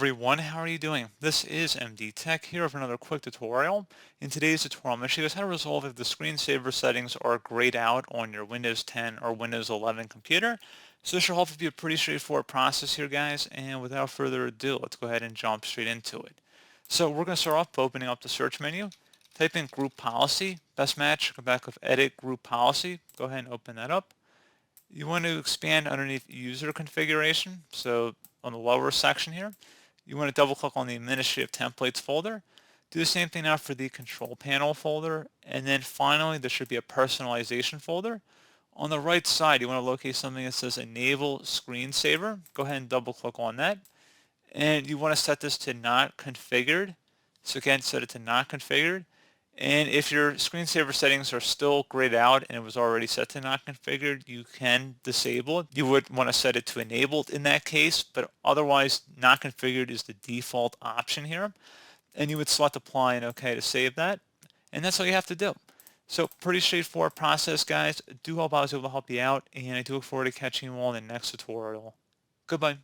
everyone, how are you doing? This is MD Tech here with another quick tutorial. In today's tutorial, I'm going to show you guys how to resolve if the screensaver settings are grayed out on your Windows 10 or Windows 11 computer. So this should hopefully be a pretty straightforward process here, guys, and without further ado, let's go ahead and jump straight into it. So we're going to start off by opening up the search menu, type in Group Policy, best match, go back with Edit Group Policy, go ahead and open that up. You want to expand underneath User Configuration, so on the lower section here. You want to double click on the Administrative Templates folder. Do the same thing now for the Control Panel folder. And then finally, there should be a Personalization folder. On the right side, you want to locate something that says Enable Screensaver. Go ahead and double click on that. And you want to set this to Not Configured. So again, set it to Not Configured. And if your screensaver settings are still grayed out and it was already set to not configured, you can disable it. You would want to set it to enabled in that case, but otherwise not configured is the default option here. And you would select apply and OK to save that. And that's all you have to do. So pretty straightforward process, guys. I do hope I was able to help you out, and I do look forward to catching you all in the next tutorial. Goodbye.